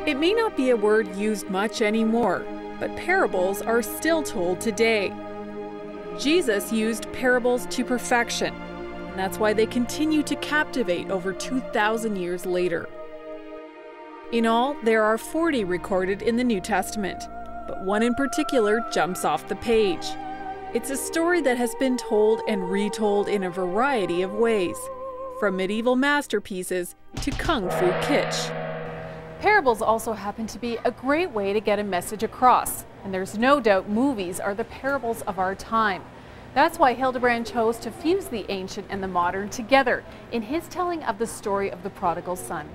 It may not be a word used much anymore, but parables are still told today. Jesus used parables to perfection, and that's why they continue to captivate over 2,000 years later. In all, there are 40 recorded in the New Testament, but one in particular jumps off the page. It's a story that has been told and retold in a variety of ways, from medieval masterpieces to kung fu kitsch. Parables also happen to be a great way to get a message across, and there's no doubt movies are the parables of our time. That's why Hildebrand chose to fuse the ancient and the modern together in his telling of the story of the Prodigal Son.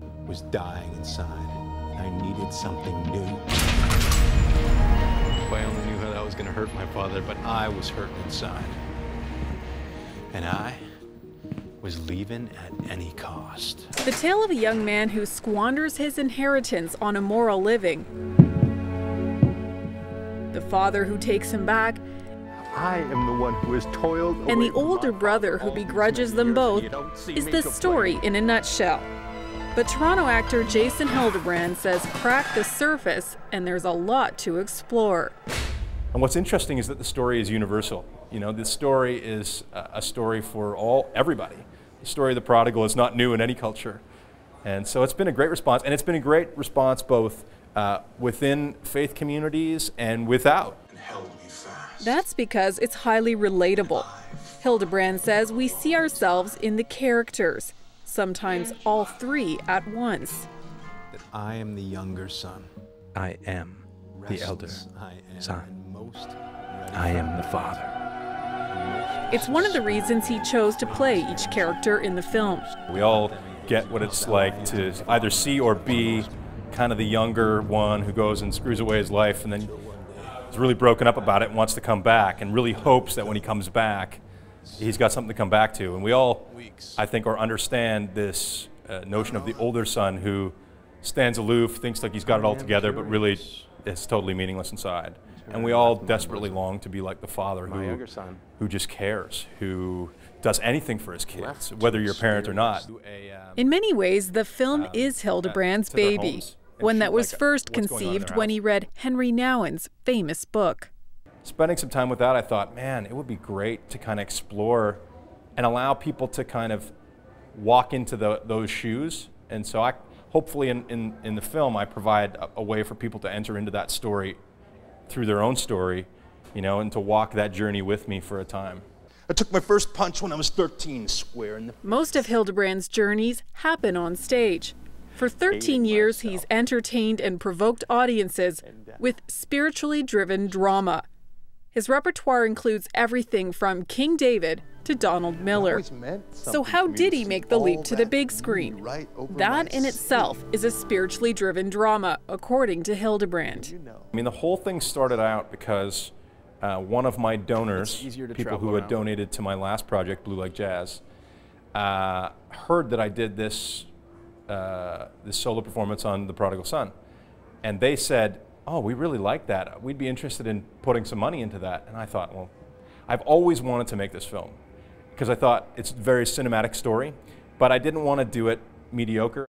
I was dying inside. I needed something new. If I only knew how that was going to hurt my father, but I was hurting inside. And I was leaving at any cost. The tale of a young man who squanders his inheritance on immoral living, the father who takes him back, I am the one who has toiled away, and the older brother who begrudges them both is the story in a nutshell. But Toronto actor Jason Hildebrand says crack the surface and there's a lot to explore. And what's interesting is that the story is universal. You know, this story is a story for everybody. The story of the prodigal is not new in any culture. And so it's been a great response, and it's been a great response both within faith communities and without. That's because it's highly relatable. Hildebrand says we see ourselves in the characters, sometimes all three at once. That I am the younger son. I am the elder son. I am the father. It's one of the reasons he chose to play each character in the film. We all get what it's like to either see or be kind of the younger one who goes and screws away his life and then is really broken up about it and wants to come back and really hopes that when he comes back, he's got something to come back to. And we all, I think, or understand this notion of the older son who stands aloof, thinks like he's got it all together, but really is totally meaningless inside. And we all desperately long to be like the father who just cares, who does anything for his kids, whether you're a parent or not. In many ways, the film is Hildebrand's baby, one that was first conceived when he read Henry Nouwen's famous book. Spending some time with that, I thought, man, it would be great to kind of explore and allow people to kind of walk into those shoes. And so hopefully in the film, I provide a way for people to enter into that story through their own story, you know, and to walk that journey with me for a time. I took my first punch when I was 13, square in the... Most of Hildebrand's journeys happen on stage. For 13 years, he's entertained and provoked audiences with spiritually driven drama. His repertoire includes everything from King David to Donald Miller. So how did he make the leap to the big screen? That in itself is a spiritually driven drama, according to Hildebrand. I mean, the whole thing started out because one of my donors, people who had donated to my last project, Blue Like Jazz, heard that I did this solo performance on The Prodigal Son. And they said, oh, we really like that. We'd be interested in putting some money into that. And I thought, well, I've always wanted to make this film because I thought it's a very cinematic story, but I didn't want to do it mediocre.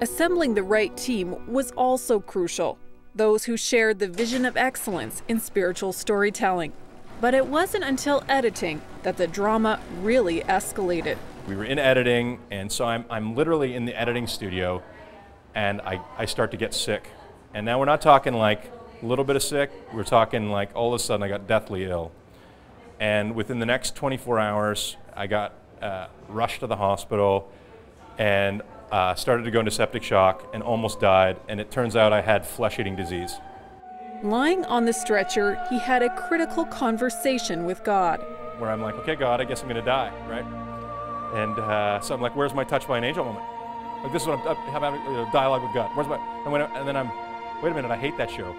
Assembling the right team was also crucial. Those who shared the vision of excellence in spiritual storytelling. But it wasn't until editing that the drama really escalated. We were in editing, and so I'm literally in the editing studio, and I start to get sick. And now we're not talking like a little bit of sick, we're talking like all of a sudden I got deathly ill. And within the next 24 hours, I got rushed to the hospital and started to go into septic shock and almost died. And it turns out I had flesh-eating disease. Lying on the stretcher, he had a critical conversation with God. Where I'm like, okay, God, I guess I'm going to die, right? And so I'm like, where's my touched by an angel moment? Like, this is what I'm having a dialogue with God. Where's my? And then I'm, wait a minute, I hate that show.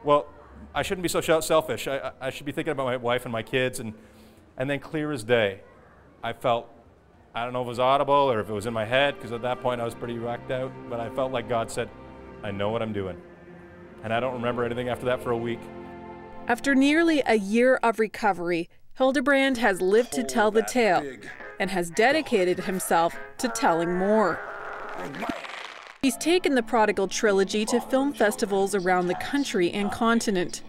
Well, I shouldn't be so selfish. I should be thinking about my wife and my kids. And then clear as day, I felt, I don't know if it was audible or if it was in my head, because at that point I was pretty whacked out, but I felt like God said, I know what I'm doing. And I don't remember anything after that for a week. After nearly a year of recovery, Hildebrand has lived to tell the tale and has dedicated himself to telling more. He's taken the Prodigal Trilogy to film festivals around the country and continent.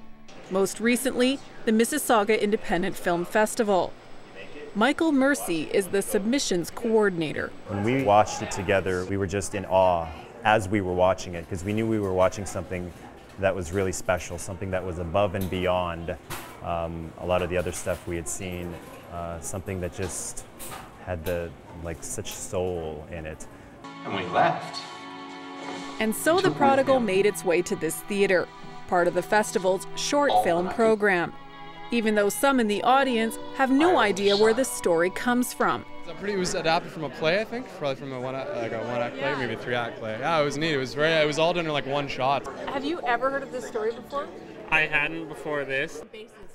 Most recently, the Mississauga Independent Film Festival. Michael Mercy is the submissions coordinator. When we watched it together, we were just in awe as we were watching it, because we knew we were watching something that was really special, something that was above and beyond a lot of the other stuff we had seen, something that just had such soul in it. And we left. And so the Prodigal made its way to this theater, part of the festival's short film program, even though some in the audience have no idea where the story comes from. It was adapted from a play, I think, probably from a one-act play, maybe a three-act play. Yeah, it was neat. It was all done in like one shot. Have you ever heard of this story before? I hadn't before this.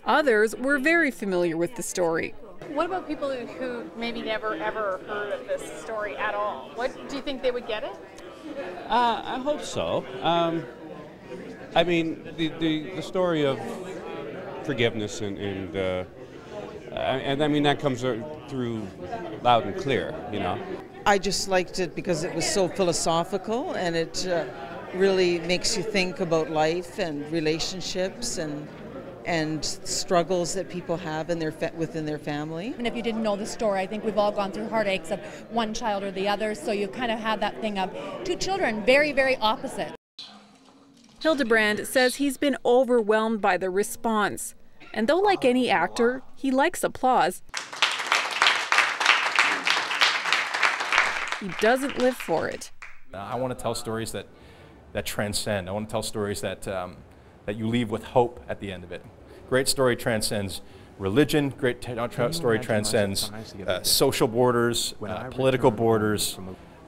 Others were very familiar with the story. What about people who maybe never ever heard of this story at all? What do you think they would get it? I hope so. I mean, the story of forgiveness and I mean that comes through loud and clear, you know. I just liked it because it was so philosophical, and it really makes you think about life and relationships and struggles that people have within their family. And if you didn't know the story, I think we've all gone through heartaches of one child or the other, so you kind of have that thing of two children, very, very opposite. Hildebrand says he's been overwhelmed by the response. And though like any actor, he likes applause, he doesn't live for it. I want to tell stories that transcend. I want to tell stories that you leave with hope at the end of it. Great story transcends religion. Great story transcends social borders, political borders.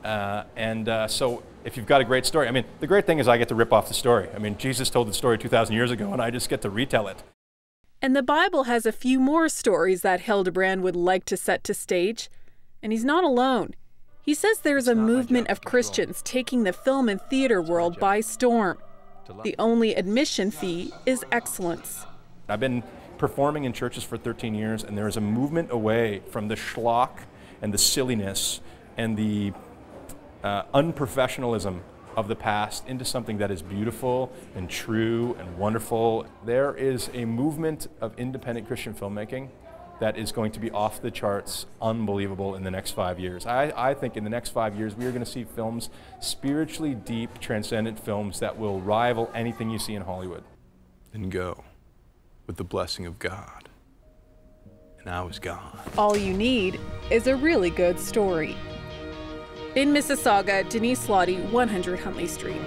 So if you've got a great story, I mean, the great thing is I get to rip off the story. I mean, Jesus told the story 2,000 years ago, and I just get to retell it. And the Bible has a few more stories that Hildebrand would like to set to stage. And he's not alone. He says there's a movement of Christians taking the film and theater world by storm. The only admission fee is excellence. I've been performing in churches for 13 years, and there is a movement away from the schlock and the silliness and the unprofessionalism of the past into something that is beautiful and true and wonderful. There is a movement of independent Christian filmmaking that is going to be off the charts, unbelievable in the next 5 years. I think in the next 5 years we are going to see films, spiritually deep, transcendent films that will rival anything you see in Hollywood. And go with the blessing of God. And I was gone. All you need is a really good story. In Mississauga, Denise, Lodde, 100 Huntley Street.